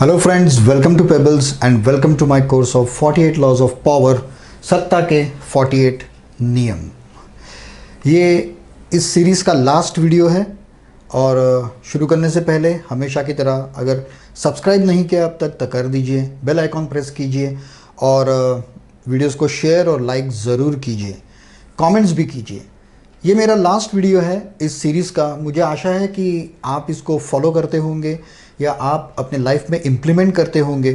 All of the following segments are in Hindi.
Hello friends, welcome to pebbles and welcome to my course of 48 laws of power, सत्ता के 48 नियम। ये इस सीरीज़ का लास्ट वीडियो है और शुरू करने से पहले हमेशा की तरह अगर सब्सक्राइब नहीं किया अब तक तो कर दीजिए, बेल आइकॉन प्रेस कीजिए और वीडियोस को शेयर और लाइक ज़रूर कीजिए, कमेंट्स भी कीजिए। ये मेरा लास्ट वीडियो है इस सीरीज़ का। मुझे आशा है कि आप इसको फॉलो करते होंगे या आप अपने लाइफ में इम्प्लीमेंट करते होंगे।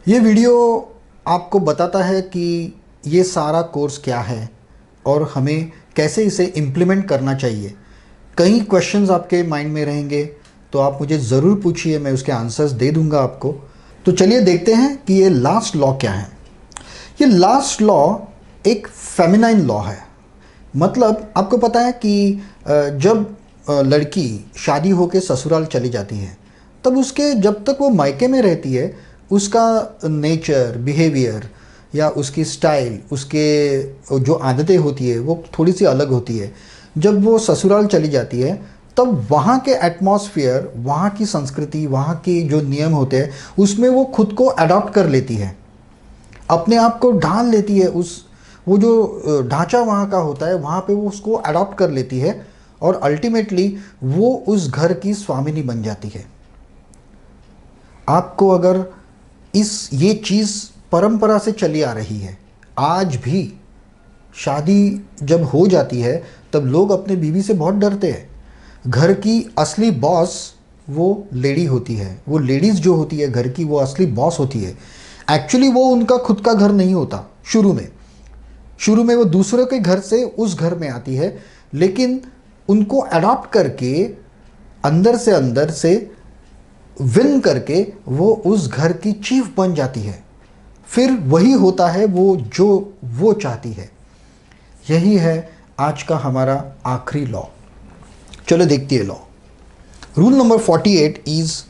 ये वीडियो आपको बताता है कि ये सारा कोर्स क्या है और हमें कैसे इसे इम्प्लीमेंट करना चाहिए। कई क्वेश्चंस आपके माइंड में रहेंगे तो आप मुझे ज़रूर पूछिए, मैं उसके आंसर्स दे दूंगा आपको। तो चलिए देखते हैं कि ये लास्ट लॉ क्या है। ये लास्ट लॉ एक फेमिनाइन लॉ है। मतलब आपको पता है कि जब लड़की शादी होकर ससुराल चली जाती है तब उसके जब तक वो मायके में रहती है उसका नेचर, बिहेवियर या उसकी स्टाइल, उसके जो आदतें होती है वो थोड़ी सी अलग होती है। जब वो ससुराल चली जाती है तब वहाँ के एटमॉस्फेयर, वहाँ की संस्कृति, वहाँ की जो नियम होते हैं उसमें वो खुद को अडॉप्ट कर लेती है, अपने आप को ढाल लेती है। वो जो ढांचा वहाँ का होता है वहाँ पे वो उसको अडॉप्ट कर लेती है और अल्टीमेटली वो उस घर की स्वामिनी बन जाती है। आपको अगर ये चीज़ परंपरा से चली आ रही है, आज भी शादी जब हो जाती है तब लोग अपने बीवी से बहुत डरते हैं। घर की असली बॉस वो लेडी होती है, वो लेडीज़ जो होती है घर की वो असली बॉस होती है। एक्चुअली वो उनका खुद का घर नहीं होता। शुरू में वो दूसरों के घर से उस घर में आती है, लेकिन उनको अडॉप्ट करके अंदर से विन करके वो उस घर की चीफ बन जाती है। फिर वही होता है वो जो वो चाहती है। यही है आज का हमारा आखिरी लॉ। चलो देखते हैं law. Rule number 48 is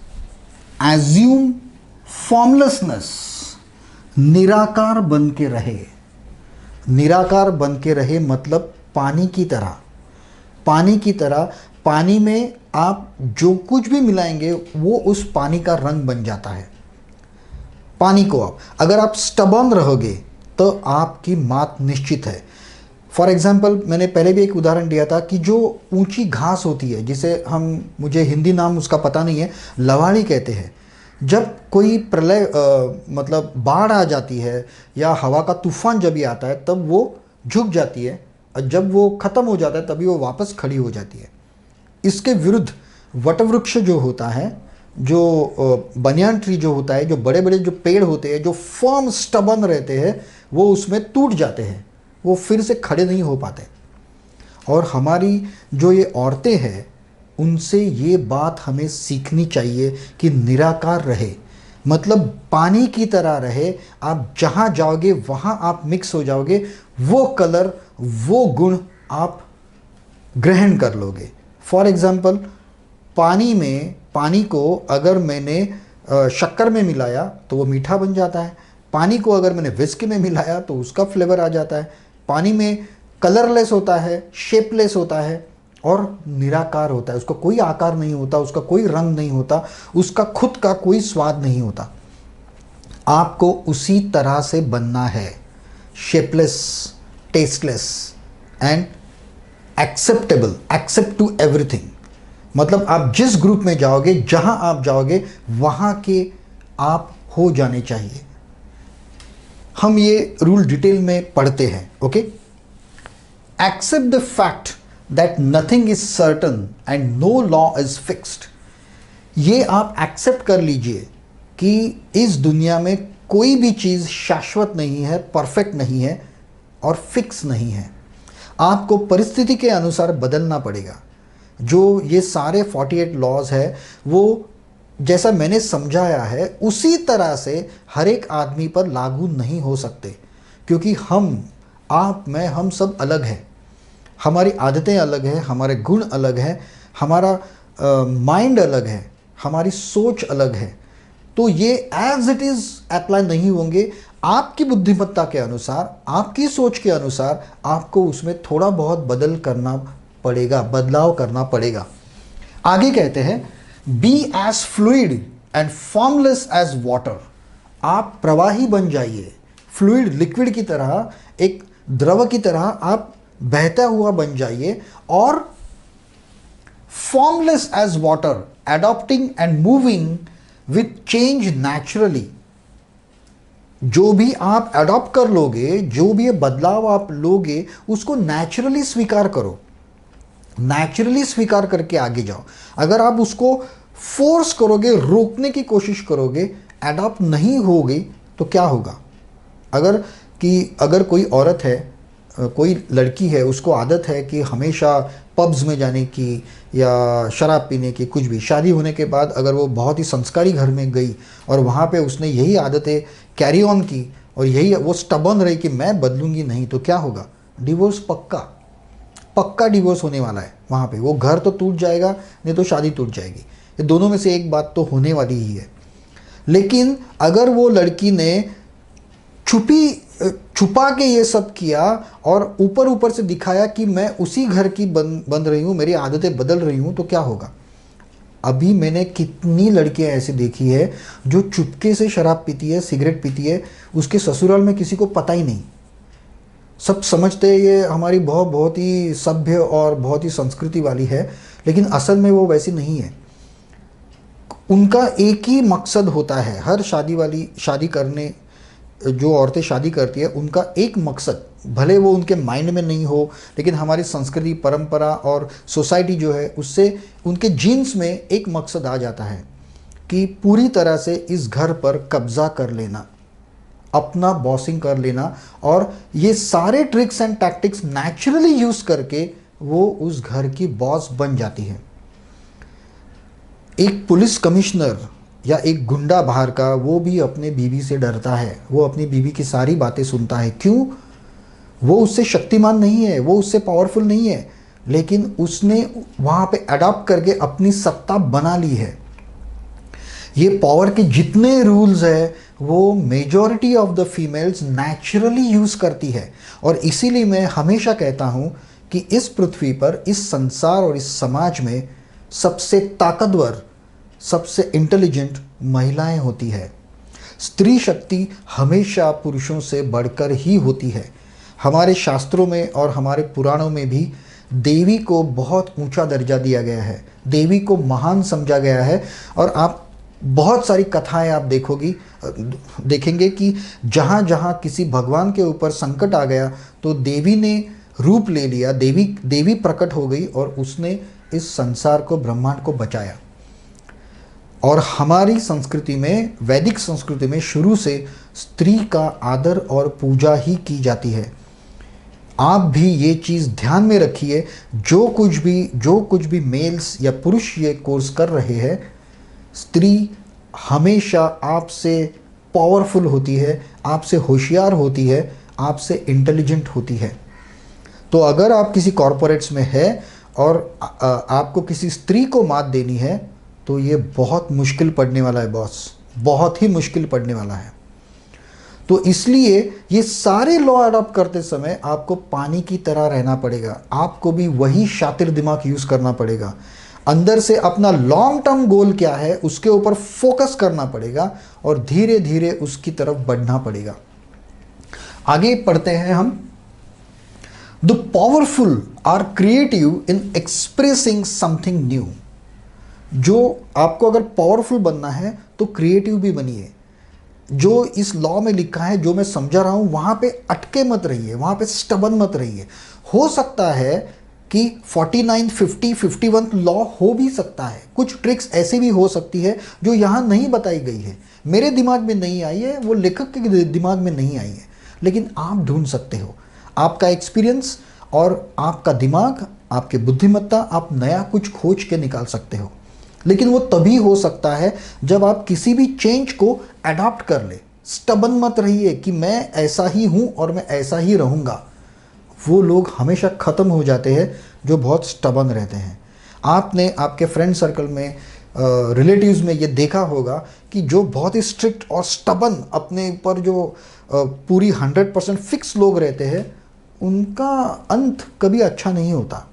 assume formlessness. निराकार बन के रहे। निराकार बन के रहे मतलब पानी की तरह पानी में आप जो कुछ भी मिलाएंगे वो उस पानी का रंग बन जाता है। पानी को अगर आप स्टबर्न रहोगे तो आपकी मात निश्चित है। फॉर एग्जाम्पल, मैंने पहले भी एक उदाहरण दिया था कि जो ऊंची घास होती है जिसे मुझे हिंदी नाम उसका पता नहीं है, लवाड़ी कहते हैं। जब कोई प्रलय मतलब बाढ़ आ जाती है या हवा का तूफान जब भी आता है तब वो झुक जाती है और जब वो ख़त्म हो जाता है तभी वो वापस खड़ी हो जाती है। इसके विरुद्ध वटवृक्ष जो होता है, जो बनियान ट्री जो होता है, जो बड़े बड़े जो पेड़ होते हैं जो फर्म स्टबर्न रहते हैं वो उसमें टूट जाते हैं, वो फिर से खड़े नहीं हो पाते। और हमारी जो ये औरतें हैं उनसे ये बात हमें सीखनी चाहिए कि निराकार रहे, मतलब पानी की तरह रहे। आप जहाँ जाओगे वहाँ आप मिक्स हो जाओगे, वो कलर, वो गुण आप ग्रहण कर लोगे। फॉर एग्ज़ाम्पल, पानी को अगर मैंने शक्कर में मिलाया तो वो मीठा बन जाता है। पानी को अगर मैंने विस्की में मिलाया तो उसका फ्लेवर आ जाता है। पानी में कलरलेस होता है, शेपलेस होता है और निराकार होता है। उसका कोई आकार नहीं होता, उसका कोई रंग नहीं होता, उसका खुद का कोई स्वाद नहीं होता। आपको उसी तरह से बनना है, shapeless, tasteless and accept to everything. मतलब आप जिस ग्रुप में जाओगे, जहां आप जाओगे वहां के आप हो जाने चाहिए। हम ये रूल डिटेल में पढ़ते हैं। Okay, accept the fact that nothing is certain and no law is fixed. ये आप एक्सेप्ट कर लीजिए कि इस दुनिया में कोई भी चीज़ शाश्वत नहीं है, परफेक्ट नहीं है और फिक्स नहीं है। आपको परिस्थिति के अनुसार बदलना पड़ेगा। जो ये सारे 48 लॉज है वो जैसा मैंने समझाया है उसी तरह से हर एक आदमी पर लागू नहीं हो सकते, क्योंकि आप, मैं, हम सब अलग हैं। हमारी आदतें अलग हैं, हमारे गुण अलग हैं, हमारा माइंड अलग है, हमारी सोच अलग है। तो ये एज इट इज़ अप्लाई नहीं होंगे। आपकी बुद्धिमत्ता के अनुसार, आपकी सोच के अनुसार आपको उसमें थोड़ा बहुत बदलाव करना पड़ेगा। आगे कहते हैं be as fluid and formless as water. आप प्रवाही बन जाइए, फ्लूइड लिक्विड की तरह, एक द्रव की तरह आप बहता हुआ बन जाइए, और formless as water, adopting and moving with change naturally. जो भी आप अडॉप्ट कर लोगे, जो भी बदलाव आप लोगे, उसको नेचुरली स्वीकार करो, नेचुरली स्वीकार करके आगे जाओ। अगर आप उसको फोर्स करोगे, रोकने की कोशिश करोगे, अडॉप्ट नहीं होगी, तो क्या होगा? अगर कोई औरत है, कोई लड़की है, उसको आदत है कि हमेशा पब्स में जाने की या शराब पीने की, कुछ भी, शादी होने के बाद अगर वो बहुत ही संस्कारी घर में गई और वहाँ पे उसने यही आदतें कैरी ऑन की और यही वो स्टबर्न रही कि मैं बदलूंगी नहीं, तो क्या होगा? डिवोर्स पक्का, पक्का डिवोर्स होने वाला है वहाँ पे। वो घर तो टूट जाएगा, नहीं तो शादी टूट जाएगी। ये दोनों में से एक बात तो होने वाली ही है। लेकिन अगर वो लड़की ने छुपा के ये सब किया और ऊपर ऊपर से दिखाया कि मैं उसी घर की बन रही हूँ, मेरी आदतें बदल रही हूँ, तो क्या होगा? अभी मैंने कितनी लड़कियां ऐसी देखी है जो चुपके से शराब पीती है, सिगरेट पीती है, उसके ससुराल में किसी को पता ही नहीं। सब समझते हैं ये हमारी बहुत ही सभ्य और बहुत ही संस्कृति वाली है, लेकिन असल में वो वैसी नहीं है। उनका एक ही मकसद होता है, हर शादी करने जो औरतें शादी करती है, उनका एक मकसद, भले वो उनके माइंड में नहीं हो, लेकिन हमारी संस्कृति, परंपरा और सोसाइटी जो है, उससे उनके जीन्स में एक मकसद आ जाता है कि पूरी तरह से इस घर पर कब्जा कर लेना, अपना बॉसिंग कर लेना, और ये सारे tricks and tactics naturally use करके वो उस घर की बॉस बन जाती है। एक पुलिस कमिश्नर या एक गुंडा बाहर का, वो भी अपने बीवी से डरता है, वो अपनी बीवी की सारी बातें सुनता है। क्यों? वो उससे शक्तिमान नहीं है, वो उससे पावरफुल नहीं है, लेकिन उसने वहाँ पे अडॉप्ट करके अपनी सत्ता बना ली है। ये पावर के जितने रूल्स है वो majority of the females naturally use करती है। और इसीलिए मैं हमेशा कहता हूँ कि इस पृथ्वी पर, इस संसार और इस समाज में सबसे ताकतवर, सबसे इंटेलिजेंट महिलाएं होती है। स्त्री शक्ति हमेशा पुरुषों से बढ़कर ही होती है। हमारे शास्त्रों में और हमारे पुराणों में भी देवी को बहुत ऊंचा दर्जा दिया गया है, देवी को महान समझा गया है। और आप बहुत सारी कथाएं आप देखेंगे कि जहाँ जहाँ किसी भगवान के ऊपर संकट आ गया तो देवी ने रूप ले लिया, देवी प्रकट हो गई और उसने इस संसार को, ब्रह्मांड को बचाया। और हमारी संस्कृति में, वैदिक संस्कृति में, शुरू से स्त्री का आदर और पूजा ही की जाती है। आप भी ये चीज़ ध्यान में रखिए, जो कुछ भी मेल्स या पुरुष ये कोर्स कर रहे हैं, स्त्री हमेशा आपसे पावरफुल होती है, आपसे होशियार होती है, आपसे इंटेलिजेंट होती है। तो अगर आप किसी कॉरपोरेट्स में है और आपको किसी स्त्री को मात देनी है, तो ये बहुत मुश्किल पड़ने वाला है बॉस, बहुत ही मुश्किल पड़ने वाला है। तो इसलिए ये सारे लॉ अडॉप्ट करते समय आपको पानी की तरह रहना पड़ेगा, आपको भी वही शातिर दिमाग यूज़ करना पड़ेगा। अंदर से अपना लॉन्ग टर्म गोल क्या है उसके ऊपर फोकस करना पड़ेगा और धीरे धीरे उसकी तरफ बढ़ना पड़ेगा। आगे पढ़ते हैं हम। The powerful are creative in expressing something new. जो आपको अगर पावरफुल बनना है तो क्रिएटिव भी बनिए। जो इस लॉ में लिखा है, जो मैं समझा रहा हूँ, वहाँ पे अटके मत रहिए, वहाँ पे स्टबन मत रहिए। हो सकता है कि 49, 50, 51 लॉ हो भी सकता है, कुछ ट्रिक्स ऐसी भी हो सकती है जो यहाँ नहीं बताई गई है, मेरे दिमाग में नहीं आई है, वो लेखक के दिमाग में नहीं आई है, लेकिन आप ढूंढ सकते हो। आपका एक्सपीरियंस और आपका दिमाग, आपकी बुद्धिमत्ता, आप नया कुछ खोज के निकाल सकते हो। लेकिन वो तभी हो सकता है जब आप किसी भी चेंज को अडॉप्ट कर ले। स्टबन मत रहिए कि मैं ऐसा ही हूँ और मैं ऐसा ही रहूँगा। वो लोग हमेशा ख़त्म हो जाते हैं जो बहुत स्टबन रहते हैं। आपने आपके फ्रेंड सर्कल में, रिलेटिव्स में ये देखा होगा कि जो बहुत ही स्ट्रिक्ट और स्टबन, अपने ऊपर जो पूरी 100% फिक्स लोग रहते हैं, उनका अंत कभी अच्छा नहीं होता।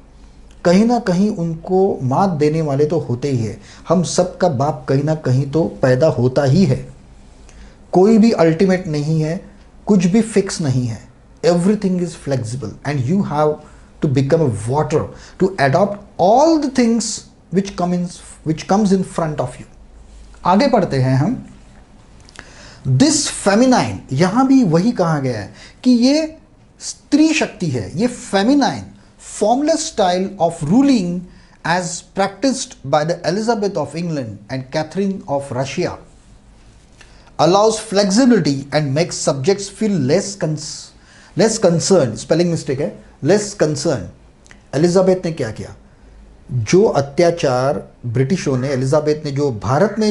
कहीं ना कहीं उनको मात देने वाले तो होते ही है। हम सबका बाप कहीं ना कहीं तो पैदा होता ही है। कोई भी अल्टीमेट नहीं है, कुछ भी फिक्स नहीं है। Everything is flexible and you have to become a water to adopt all the things which comes in front of you. आगे पढ़ते हैं हम। दिस फेमिनाइन, यहां भी वही कहा गया है कि ये स्त्री शक्ति है। ये feminine formless style of ruling as practiced by the Elizabeth of England and Catherine of Russia allows flexibility and makes subjects feel less concerned, spelling mistake है, less concerned। एलिजाबेथ ने क्या किया? जो अत्याचार ब्रिटिशों ने, एलिजाबेथ ने जो भारत में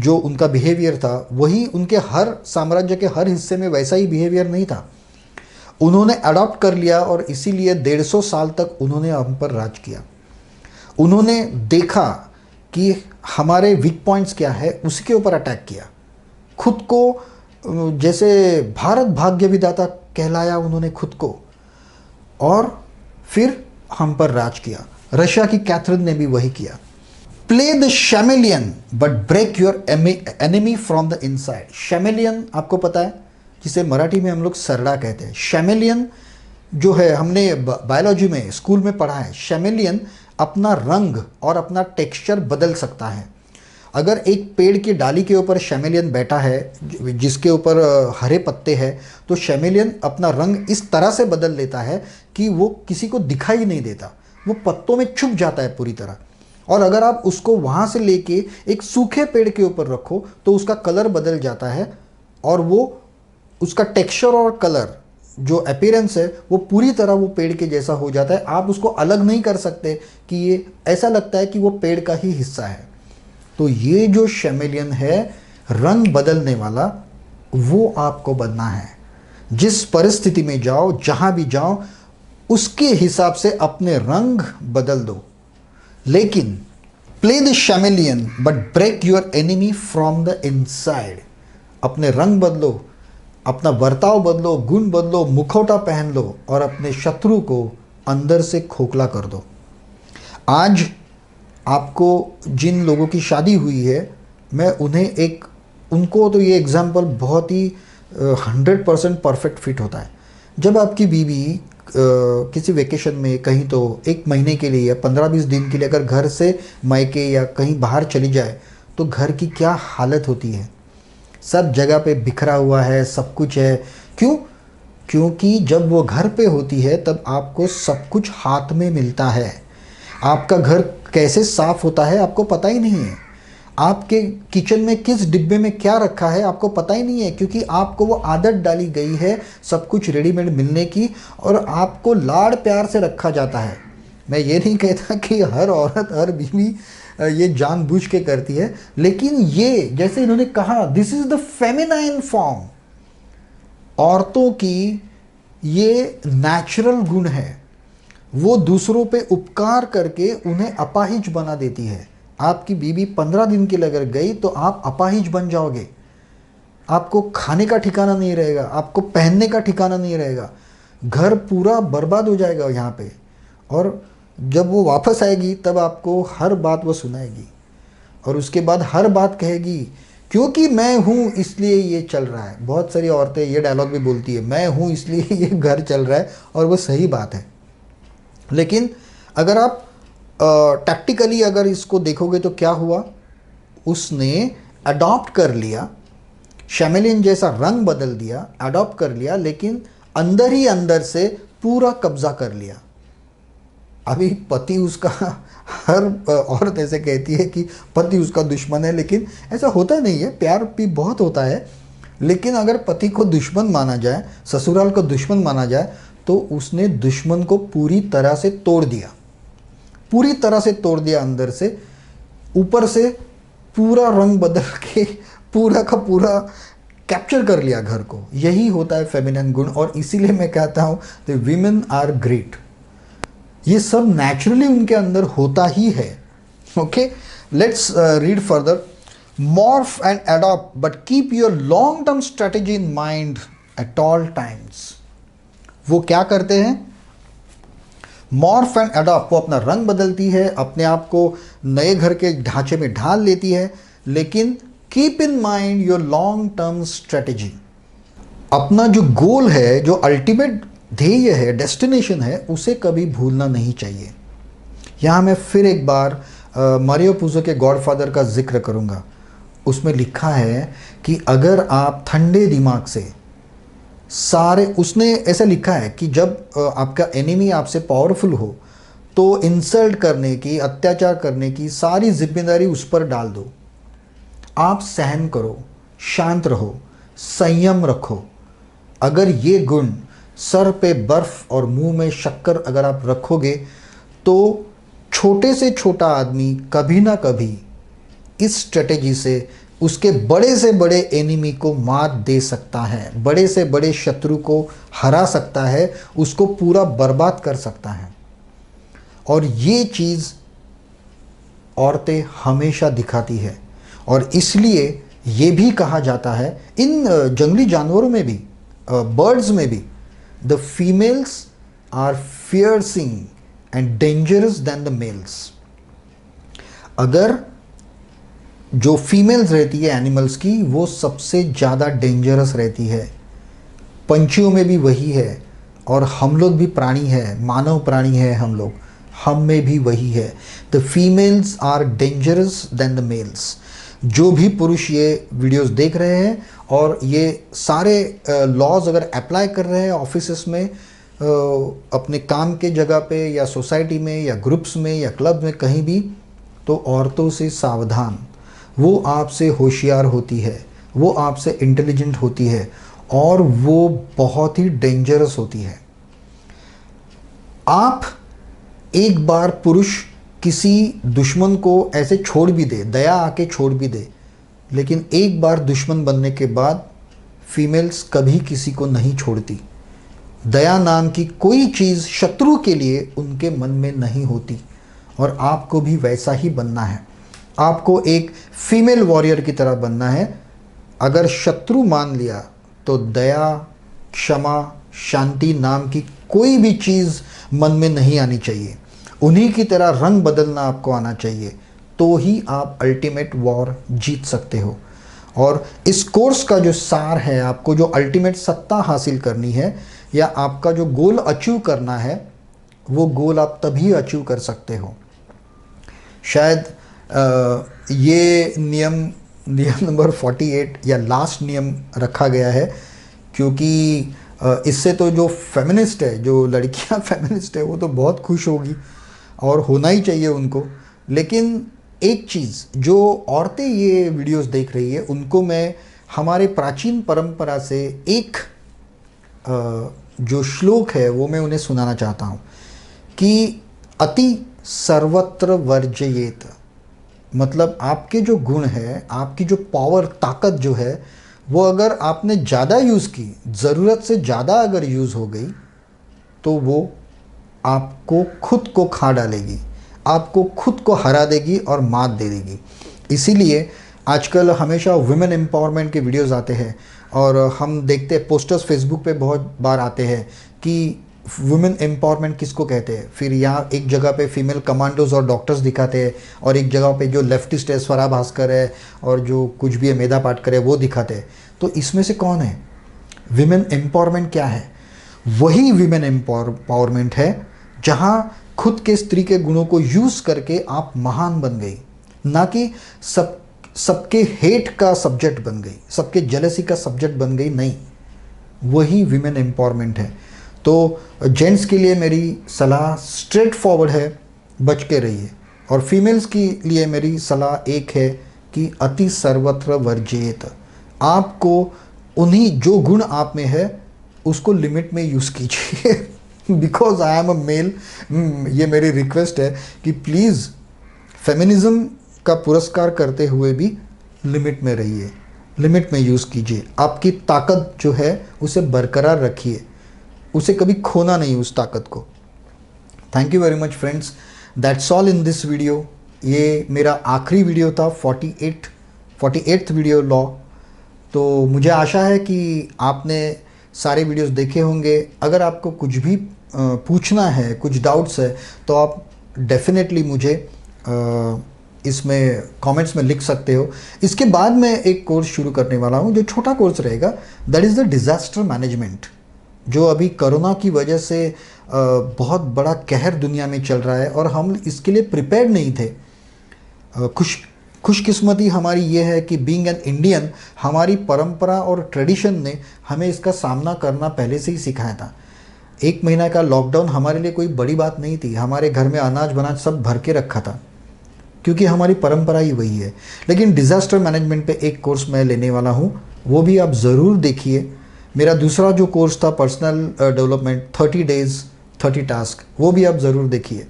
जो उनका बिहेवियर था, वही उनके हर साम्राज्य के हर हिस्से में वैसा ही बिहेवियर नहीं था। उन्होंने अडॉप्ट कर लिया और इसीलिए 150 साल तक उन्होंने हम पर राज किया। उन्होंने देखा कि हमारे वीक पॉइंट्स क्या है, उसके ऊपर अटैक किया। खुद को जैसे भारत भाग्य विधाता कहलाया उन्होंने खुद को, और फिर हम पर राज किया। रशिया की कैथरीन ने भी वही किया। Play the chameleon but break your enemy from the inside. Chameleon आपको पता है, जिसे मराठी में हम लोग सरड़ा कहते हैं। शैमेलियन जो है, हमने बायोलॉजी में स्कूल में पढ़ा है। शैमेलियन अपना रंग और अपना टेक्सचर बदल सकता है। अगर एक पेड़ की डाली के ऊपर शैमेलियन बैठा है जिसके ऊपर हरे पत्ते हैं, तो शैमेलियन अपना रंग इस तरह से बदल लेता है कि वो किसी को दिखाई नहीं देता, वो पत्तों में छुप जाता है पूरी तरह। और अगर आप उसको वहाँ से लेके एक सूखे पेड़ के ऊपर रखो तो उसका कलर बदल जाता है, और वो उसका टेक्सचर और कलर जो अपीयरेंस है वो पूरी तरह वो पेड़ के जैसा हो जाता है। आप उसको अलग नहीं कर सकते कि ये ऐसा लगता है कि वो पेड़ का ही हिस्सा है। तो ये जो शैमेलियन है, रंग बदलने वाला, वो आपको बनना है। जिस परिस्थिति में जाओ, जहाँ भी जाओ, उसके हिसाब से अपने रंग बदल दो। लेकिन play the chameleon but break your enemy from the inside. अपने रंग बदलो, अपना बर्ताव बदलो, गुण बदलो, मुखौटा पहन लो और अपने शत्रु को अंदर से खोखला कर दो। आज आपको जिन लोगों की शादी हुई है, मैं उनको तो ये एग्जाम्पल बहुत ही 100% परफेक्ट फिट होता है। जब आपकी बीवी किसी वेकेशन में कहीं तो 1 महीने के लिए या 15-20 दिन के लिए अगर घर से मायके या कहीं बाहर चली जाए, तो घर की क्या हालत होती है। सब जगह पे बिखरा हुआ है, सब कुछ है। क्यों? क्योंकि जब वो घर पे होती है तब आपको सब कुछ हाथ में मिलता है। आपका घर कैसे साफ होता है आपको पता ही नहीं है। आपके किचन में किस डिब्बे में क्या रखा है आपको पता ही नहीं है, क्योंकि आपको वो आदत डाली गई है सब कुछ रेडीमेड मिलने की, और आपको लाड़ प्यार से रखा जाता है। मैं ये नहीं कहता कि हर औरत, हर बीवी ये जानबूझ के करती है, लेकिन ये जैसे इन्होंने कहा, this is the feminine form. औरतों की ये नेचुरल गुण है, वो दूसरों पे उपकार करके उन्हें अपाहिज बना देती है। आपकी बीवी 15 दिन के लिए अगर गई तो आप अपाहिज बन जाओगे। आपको खाने का ठिकाना नहीं रहेगा, आपको पहनने का ठिकाना नहीं रहेगा, घर पूरा बर्बाद हो जाएगा यहाँ पे। और जब वो वापस आएगी तब आपको हर बात वो सुनाएगी, और उसके बाद हर बात कहेगी, क्योंकि मैं हूँ इसलिए ये चल रहा है। बहुत सारी औरतें ये डायलॉग भी बोलती है, मैं हूँ इसलिए ये घर चल रहा है, और वो सही बात है। लेकिन अगर आप टैक्टिकली अगर इसको देखोगे तो क्या हुआ, उसने अडॉप्ट कर लिया, शैमेलियन जैसा रंग बदल दिया, अडॉप्ट कर लिया, लेकिन अंदर ही अंदर से पूरा कब्जा कर लिया। अभी पति उसका, हर औरत ऐसे कहती है कि पति उसका दुश्मन है, लेकिन ऐसा होता नहीं है। प्यार भी बहुत होता है, लेकिन अगर पति को दुश्मन माना जाए, ससुराल को दुश्मन माना जाए, तो उसने दुश्मन को पूरी तरह से तोड़ दिया, पूरी तरह से तोड़ दिया अंदर से। ऊपर से पूरा रंग बदल के पूरा का पूरा कैप्चर कर लिया घर को। यही होता है फेमिनिन गुण, और इसीलिए मैं कहता हूँ द वीमेन आर ग्रेट। ये सब नेचुरली उनके अंदर होता ही है। Okay, let's read further. Morph and adopt but keep your long term strategy in mind at all times. वो क्या करते हैं? मॉर्फ एंड अडॉप्ट, वो अपना रंग बदलती है, अपने आप को नए घर के ढांचे में ढाल लेती है, लेकिन keep in mind your long term strategy. अपना जो गोल है, जो अल्टीमेट ध्येय है, डेस्टिनेशन है, उसे कभी भूलना नहीं चाहिए। यहाँ मैं फिर एक बार मारियो पुज़ो के गॉडफादर का जिक्र करूँगा। उसमें लिखा है कि अगर आप ठंडे दिमाग से सारे, उसने ऐसा लिखा है कि जब आपका एनिमी आपसे पावरफुल हो तो इंसल्ट करने की, अत्याचार करने की सारी जिम्मेदारी उस पर डाल दो। आप सहन करो, शांत रहो, संयम रखो। अगर ये गुण, सर पे बर्फ और मुंह में शक्कर अगर आप रखोगे तो छोटे से छोटा आदमी कभी ना कभी इस स्ट्रेटेजी से उसके बड़े से बड़े एनिमी को मात दे सकता है, बड़े से बड़े शत्रु को हरा सकता है, उसको पूरा बर्बाद कर सकता है। और ये चीज़ औरतें हमेशा दिखाती है, और इसलिए ये भी कहा जाता है इन जंगली जानवरों में भी, बर्ड्स में भी, the females are fiercing and dangerous than the males. अगर जो फीमेल्स रहती है एनिमल्स की, वो सबसे ज़्यादा डेंजरस रहती है। पंछियों में भी वही है, और हम लोग भी प्राणी है, मानव प्राणी है हम लोग, हम में भी वही है। The females are dangerous than the males. जो भी पुरुष ये वीडियोस देख रहे हैं और ये सारे लॉज अगर अप्लाई कर रहे हैं ऑफिसेस में, अपने काम के जगह पे, या सोसाइटी में, या ग्रुप्स में, या क्लब में, कहीं भी, तो औरतों से सावधान। वो आपसे होशियार होती है, वो आपसे इंटेलिजेंट होती है, और वो बहुत ही डेंजरस होती है। आप एक बार पुरुष किसी दुश्मन को ऐसे छोड़ भी दे, दया आके छोड़ भी दे, लेकिन एक बार दुश्मन बनने के बाद फीमेल्स कभी किसी को नहीं छोड़ती। दया नाम की कोई चीज़ शत्रु के लिए उनके मन में नहीं होती, और आपको भी वैसा ही बनना है। आपको एक फीमेल वॉरियर की तरह बनना है। अगर शत्रु मान लिया तो दया, क्षमा, शांति नाम की कोई भी चीज़ मन में नहीं आनी चाहिए। उन्हीं की तरह रंग बदलना आपको आना चाहिए, तो ही आप अल्टीमेट वॉर जीत सकते हो। और इस कोर्स का जो सार है, आपको जो अल्टीमेट सत्ता हासिल करनी है, या आपका जो गोल अचीव करना है, वो गोल आप तभी अचीव कर सकते हो। शायद ये नियम नंबर 48 या लास्ट नियम रखा गया है, क्योंकि इससे तो जो फेमिनिस्ट है, जो लड़कियां फेमिनिस्ट है, वो तो बहुत खुश होगी, और होना ही चाहिए उनको। लेकिन एक चीज़, जो औरतें ये वीडियोस देख रही है, उनको मैं हमारे प्राचीन परंपरा से एक जो श्लोक है वो मैं उन्हें सुनाना चाहता हूँ कि अति सर्वत्र वर्जयेत। मतलब आपके जो गुण है, आपकी जो पावर, ताकत जो है, वो अगर आपने ज़्यादा यूज़ की, ज़रूरत से ज़्यादा अगर यूज़ हो गई, तो वो आपको खुद को खा डालेगी, आपको खुद को हरा देगी और मात दे देगी। इसीलिए आजकल हमेशा वुमेन एम्पावरमेंट के वीडियोस आते हैं, और हम देखते हैं पोस्टर्स फेसबुक पे बहुत बार आते हैं कि वुमेन एम्पावरमेंट किसको कहते हैं। फिर यहाँ एक जगह पे फीमेल कमांडोज और डॉक्टर्स दिखाते हैं, और एक जगह पे जो लेफ्टिस्ट है, स्वरा भास्कर है, और जो कुछ भी है, मेधा पाटकर है, वो दिखाते हैं। तो इसमें से कौन है? विमेन एम्पावरमेंट क्या है? वही विमेन एम्पावरमेंट है जहाँ खुद के स्त्री के गुणों को यूज़ करके आप महान बन गई, ना कि सबके हेट का सब्जेक्ट बन गई, सबके जेलसी का सब्जेक्ट बन गई। नहीं, वही विमेन एम्पावरमेंट है। तो जेंट्स के लिए मेरी सलाह स्ट्रेट फॉरवर्ड है, बच के रहिए। और फीमेल्स के लिए मेरी सलाह एक है कि अति सर्वत्र वर्जयेत। आपको उन्हीं जो गुण आप में है उसको लिमिट में यूज़ कीजिए। Because I am a male, ये मेरी रिक्वेस्ट है कि प्लीज़ फेमिनिज़्म का पुरस्कार करते हुए भी लिमिट में रहिए, लिमिट में यूज़ कीजिए। आपकी ताकत जो है उसे बरकरार रखिए, उसे कभी खोना नहीं, उस ताकत को। Thank you very much friends, that's all in this video. ये मेरा आखिरी वीडियो था, 48th वीडियो लॉ। तो मुझे आशा है कि आपने सारे वीडियोस देखे होंगे। अगर आपको कुछ भी पूछना है, कुछ डाउट्स है, तो आप डेफिनेटली मुझे इसमें कमेंट्स में लिख सकते हो। इसके बाद मैं एक कोर्स शुरू करने वाला हूँ जो छोटा कोर्स रहेगा, that is the disaster management, जो अभी कोरोना की वजह से बहुत बड़ा कहर दुनिया में चल रहा है और हम इसके लिए प्रिपेयर्ड नहीं थे। खुशकिस्मती हमारी ये है कि बीइंग एन इंडियन, हमारी परंपरा और ट्रेडिशन ने हमें इसका सामना करना पहले से ही सिखाया था। 1 महीना का लॉकडाउन हमारे लिए कोई बड़ी बात नहीं थी। हमारे घर में अनाज वनाज सब भर के रखा था, क्योंकि हमारी परंपरा ही वही है। लेकिन डिज़ास्टर मैनेजमेंट पे एक कोर्स मैं लेने वाला हूँ, वो भी आप ज़रूर देखिए। मेरा दूसरा जो कोर्स था पर्सनल डेवलपमेंट 30 डेज 30 टास्क, वो भी आप ज़रूर देखिए।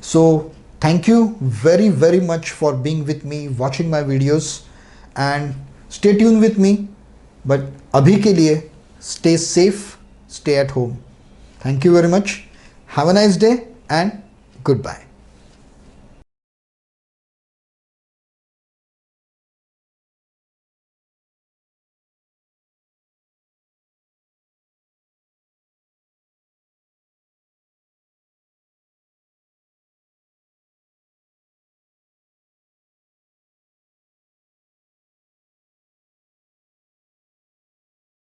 So thank you very very much for being with me, watching my videos and stay tune with me. But अभी के लिए stay safe, stay at home. Thank you very much. Have a nice day and goodbye.